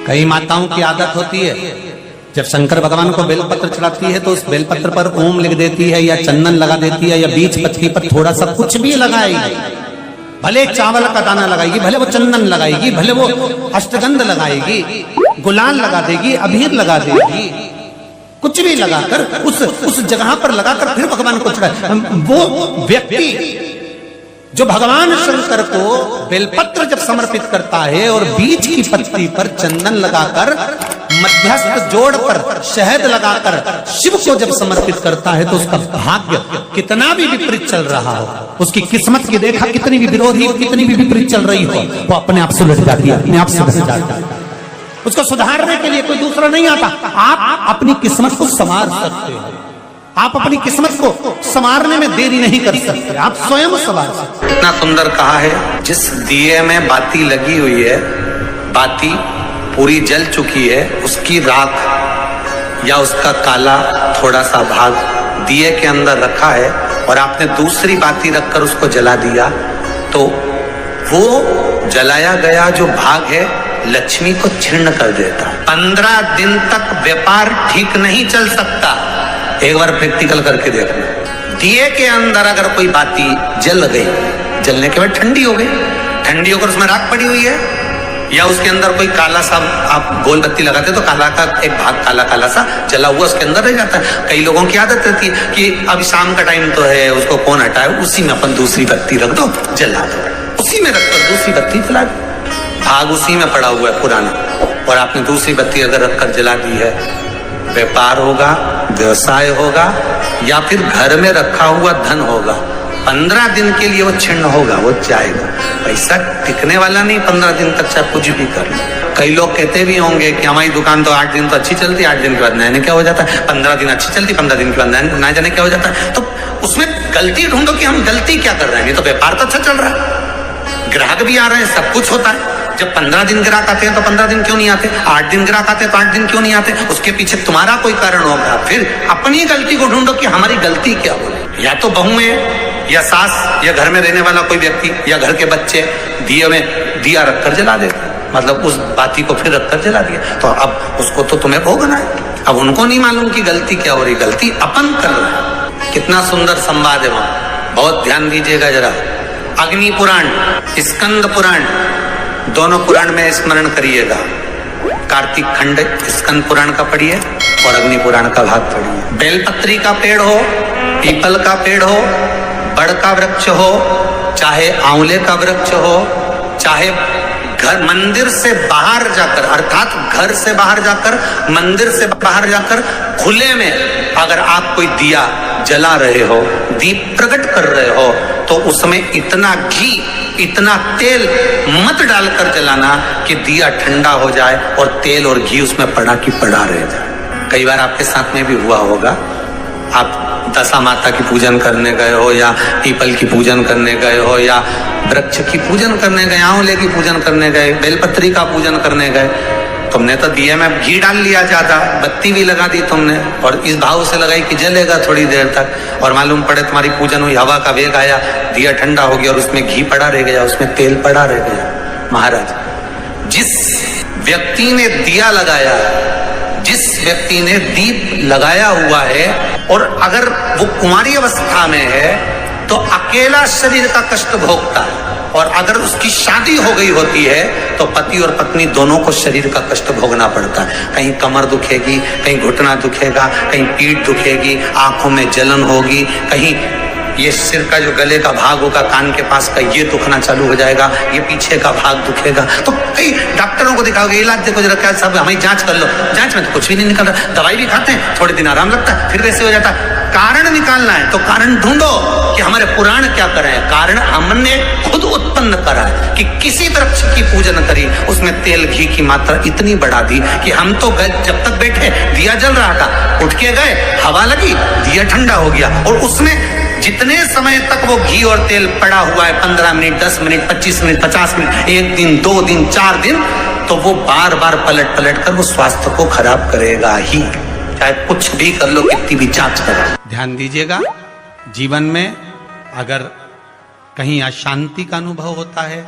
कई माताओं की आदत होती है, जब शंकर भगवान को बेलपत्र चढ़ाती है तो उस बेलपत्र पर ओम लिख देती है या चंदन लगा देती है या बीच पत्ती पर थोड़ा सा कुछ भी लगाएगी, भले चावल का दाना लगाएगी, भले वो चंदन लगाएगी, भले वो अष्टगंध लगाएगी, गुलाल लगा देगी, अबीर लगा देगी, कुछ भी लगाकर उस जगह पर लगाकर फिर भगवान को चढ़ाए। वो व्यक्ति जो भगवान शंकर को बेलपत्र जब समर्पित करता है और बीच की पत्ती पर चंदन लगाकर मध्यस्थ जोड़ पर शहद लगाकर शिव को जब समर्पित करता है तो उसका भाग्य कितना भी विपरीत चल रहा हो, उसकी किस्मत की देखा कितनी भी विरोधी, कितनी भी विपरीत चल रही हो, वो अपने आप सुलझ जाती है, अपने आप सुलझ जाती है। उसको सुधारने के लिए कोई दूसरा नहीं आता। आप अपनी किस्मत को संवार सकते हो, आप अपनी किस्मत को संवारने में देरी नहीं कर सकते, आप स्वयं संवार सकते। इतना सुंदर कहा है, जिस दिए में बाती लगी हुई है, बाती पूरी जल चुकी है, उसकी राख या उसका काला थोड़ा सा भाग दिए के अंदर रखा है और आपने दूसरी बाती रखकर उसको जला दिया, तो वो जलाया गया जो भाग है लक्ष्मी को छीर्ण कर देता है। 15 दिन तक व्यापार ठीक नहीं चल सकता। एक बार प्रैक्टिकल करके देखना। दिए के अंदर अगर कोई बाती जल गई, जलने के बाद ठंडी हो गई, ठंडी होकर उसमें राख पड़ी हुई है, या उसके अंदर कोई काला सा आप गोल बत्ती लगाते तो काला का एक भाग काला काला सा जला हुआ उसके अंदर रह जाता है। कई लोगों की आदत रहती है कि अब शाम का टाइम तो है, उसको कौन हटाए, उसी में अपन दूसरी बत्ती रख दो, जला दो, उसी में रखकर दूसरी बत्ती जला दो, भाग उसी में पड़ा हुआ है पुराना, और आपने दूसरी बत्ती अगर रखकर जला दी है, व्यापार होगा, व्यवसाय होगा, या फिर घर में रखा हुआ धन होगा, 15 दिन के लिए वो छिन्न होगा, वो जाएगा। पैसा टिकने वाला नहीं 15 दिन तक, चाहे कुछ भी कर लो। कई लोग कहते भी होंगे कि हमारी दुकान तो 8 दिन तो अच्छी चलती, 8 दिन के बाद नया क्या हो जाता है, 15 दिन अच्छी चलती, 15 दिन के बाद नया जाने क्या हो जाता है। तो उसमें गलती ढूंढो कि हम गलती क्या कर रहे हैं। ये तो व्यापार तो अच्छा चल रहा है, ग्राहक भी आ रहे हैं, सब कुछ होता है। जब 15 दिन ग्राहक आते हैं तो 15 दिन क्यों नहीं आते, 8 दिन ग्राहक आते हैं तो 8 दिन क्यों नहीं आते, उसके पीछे तुम्हारा कोई कारण होगा। फिर अपनी गलती को ढूंढो कि हमारी गलती क्या हो। या तो बहू है, या सास, या घर में रहने वाला कोई व्यक्ति, या घर के बच्चे दिए में दिया रखकर जला देते, मतलब उस बाती को फिर रखकर जला दिया, तो अब उसको तो तुम्हें भोगना है। अब उनको नहीं मालूम कि गलती क्या हो रही, गलती अपन कर रहे हैं। कितना सुंदर संवाद है वहां, बहुत ध्यान दीजिएगा जरा। अग्नि पुराण, स्कंद पुराण, दोनों पुराण में स्मरण करिएगा। कार्तिक खंड स्कंद पुराण का पढ़िए और अग्नि पुराण का भाग पढ़िए। बेलपत्री का पेड़ हो, पीपल का पेड़ हो, बड़ का वृक्ष हो, चाहे आंवले का वृक्ष हो, चाहे घर मंदिर से बाहर जाकर, अर्थात घर से बाहर जाकर, मंदिर से बाहर जाकर खुले में अगर आप कोई दिया जला रहे हो, दीप प्रकट कर रहे हो, तो उसमें इतना घी, इतना तेल मत डालकर जलाना कि दिया ठंडा हो जाए और तेल और घी उसमें पड़ा की पड़ा रह जाए। कई बार आपके साथ में भी हुआ होगा, आप दशा माता की पूजन करने गए हो, या पीपल की पूजन करने गए हो, या वृक्ष की पूजन करने गए, आंवले की पूजन करने गए, बेलपत्री का पूजन करने गए, तुमने तो दिए में घी डाल लिया ज्यादा, बत्ती भी लगा दी तुमने, और इस भाव से लगाई कि जलेगा थोड़ी देर तक, और मालूम पड़े तुम्हारी पूजन हुई, हवा का वेग आया, दिया ठंडा हो गया और उसमें घी पड़ा रह गया, उसमें तेल पड़ा रह गया। महाराज, जिस व्यक्ति ने दिया लगाया, जिस व्यक्ति ने दीप लगाया हुआ है, और अगर वो कुंवारी अवस्था में है तो अकेला शरीर का कष्ट भोगता है, और अगर उसकी शादी हो गई होती है तो पति और पत्नी दोनों को शरीर का कष्ट भोगना पड़ता है। कहीं कमर दुखेगी, कहीं घुटना दुखेगा, कहीं पीठ दुखेगी, आंखों में जलन होगी, कहीं ये सिर का जो गले का भाग होगा, कान के पास का ये दुखना चालू हो जाएगा, ये पीछे का भाग दुखेगा। तो कई डॉक्टरों को दिखाओगे, इलाज देखो जरा क्या, सब हमें जांच कर लो, जांच में तो कुछ भी नहीं निकल रहा, दवाई भी खाते हैं, थोड़े दिन आराम लगता है, फिर वैसे हो जाता है। कारण निकालना है तो कारण ढूंढो कि हमारे पुराण क्या कर रहे हैं। कारण हमने खुद उत्पन्न करा है कि किसी वृक्ष की पूजन करी, उसमें तेल घी की मात्रा इतनी बढ़ा दी कि हम तो जब तक बैठे दिया जल रहा था, उठ के गए, हवा लगी, दिया ठंडा हो गया, और उसमें जितने समय तक वो घी और तेल पड़ा हुआ है, 15 मिनट, 10 मिनट, 25 मिनट, 50 मिनट, 1 दिन, 2 दिन, 4 दिन, तो वो बार बार पलट पलट कर वो स्वास्थ्य को खराब करेगा ही, चाहे कुछ भी कर लो, कितनी भी जांच करो। ध्यान दीजिएगा, जीवन में अगर कहीं अशांति का अनुभव होता है,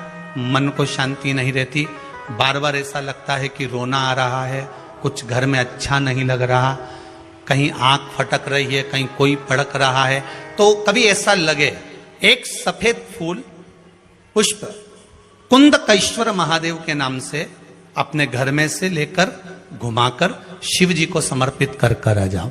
मन को शांति नहीं रहती, बार बार ऐसा लगता है कि रोना आ रहा है, कुछ घर में अच्छा नहीं लग रहा, कहीं आंख फटक रही है, कहीं कोई फड़क रहा है, तो कभी ऐसा लगे एक सफेद फूल पुष्प कुंदकेश्वर महादेव के नाम से अपने घर में से लेकर घुमाकर शिव जी को समर्पित कर कर आ जाओ।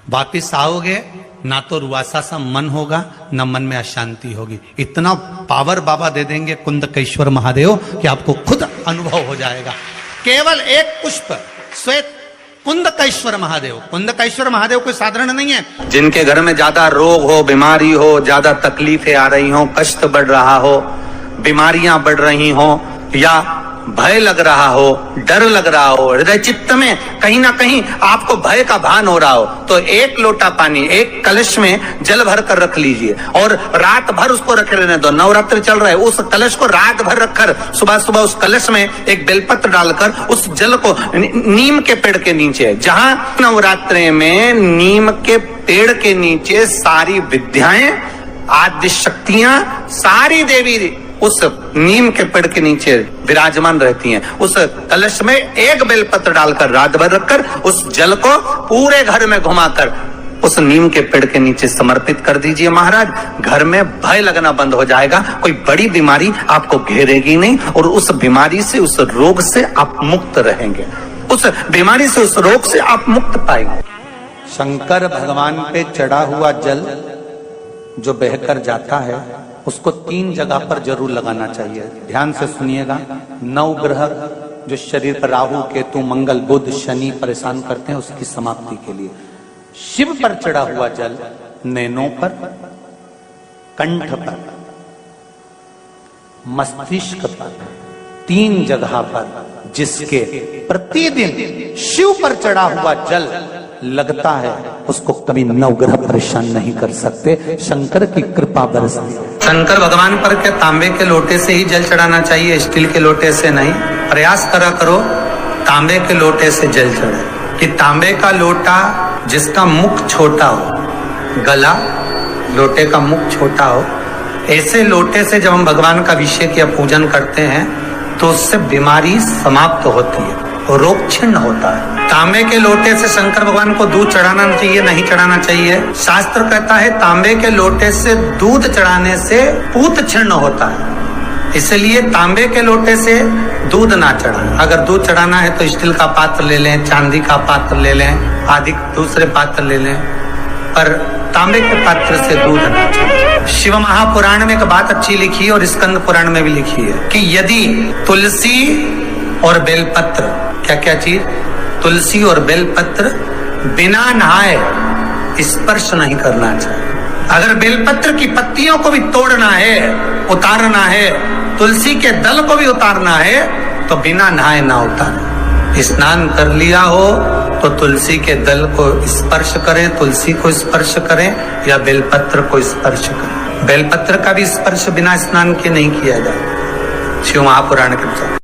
वापिस आओगे ना तो रुआसा सा मन होगा, ना मन में अशांति होगी। इतना पावर बाबा दे देंगे कुंदकेश्वर महादेव कि आपको खुद अनुभव हो जाएगा। केवल एक पुष्प श्वेत कुंदकेश्वर महादेव। कुंदकेश्वर महादेव कोई साधारण नहीं है। जिनके घर में ज्यादा रोग हो, बीमारी हो, ज्यादा तकलीफें आ रही हो, कष्ट बढ़ रहा हो, बीमारियां बढ़ रही हो, या भय लग रहा हो, डर लग रहा हो, हृदय चित्त में कहीं ना कहीं आपको भय का भान हो रहा हो, तो एक लोटा पानी एक कलश में जल भर कर रख लीजिए और रात भर उसको रखे रहने दो। नवरात्र चल रहा है, उस कलश को रात भर रखकर सुबह सुबह उस कलश में एक बेलपत्र डालकर उस जल को नीम के पेड़ के नीचे, जहां नवरात्रि में नीम के पेड़ के नीचे सारी विद्याएं, आदि शक्तियां, सारी देवी उस नीम के पेड़ के नीचे विराजमान रहती हैं। उस कलश में एक बेलपत्र डालकर रात भर रखकर उस जल को पूरे घर में घुमाकर उस नीम के पेड़ के नीचे समर्पित कर दीजिए महाराज। घर में भय लगना बंद हो जाएगा, कोई बड़ी बीमारी आपको घेरेगी नहीं और उस बीमारी से, उस रोग से आप मुक्त रहेंगे, उस बीमारी से, उस रोग से आप मुक्त पाएंगे। शंकर भगवान पे चढ़ा हुआ जल जो बहकर जाता है उसको 3 जगह पर जरूर लगाना चाहिए। ध्यान से सुनिएगा। 9 ग्रह जो शरीर पर राहु, केतु, मंगल, बुध, शनि परेशान करते हैं, उसकी समाप्ति के लिए शिव पर चढ़ा हुआ जल नैनों पर, कंठ पर, मस्तिष्क पर, 3 जगह पर जिसके प्रतिदिन शिव पर चढ़ा हुआ जल लगता है उसको कभी 9 ग्रह परेशान नहीं कर सकते। शंकर की कृपा बरसती है। शंकर भगवान पर के तांबे के लोटे से ही जल चढ़ाना चाहिए, स्टील के लोटे से नहीं। प्रयास करा करो तांबे के लोटे से जल चढ़े, कि तांबे का लोटा जिसका मुख छोटा हो, गला लोटे का मुख छोटा हो, ऐसे लोटे से जब हम भगवान का अभिषेक या पूजन करते हैं तो उससे बीमारी समाप्त होती है और रोग छिन्न होता है। तांबे के लोटे से शंकर भगवान को दूध चढ़ाना चाहिए, नहीं चढ़ाना चाहिए। शास्त्र कहता है तांबे के लोटे से दूध चढ़ाने से पूत छिन्न होता है, इसलिए तांबे के लोटे से दूध ना चढ़ाएं। अगर दूध चढ़ाना है तो स्टील का पात्र ले लें, चांदी का पात्र ले लें, आदि दूसरे पात्र ले लें, पर तांबे के पात्र से दूध ना चढ़ाएं। शिव महापुराण में एक बात अच्छी लिखी है और स्कंद पुराण में भी लिखी है कि यदि तुलसी और बेलपत्र, क्या क्या चीज, तुलसी और बेलपत्र बिना नहाए स्पर्श नहीं करना चाहिए। अगर बेलपत्र की पत्तियों को भी तोड़ना है, उतारना है, तुलसी के दल को भी उतारना है, तो बिना नहाए ना उतारें। स्नान कर लिया हो तो तुलसी के दल को स्पर्श करें, तुलसी को स्पर्श करें या बेलपत्र को स्पर्श करें। बेलपत्र का भी स्पर्श बिना स्नान के नहीं किया जाए शिव महापुराण के अनुसार।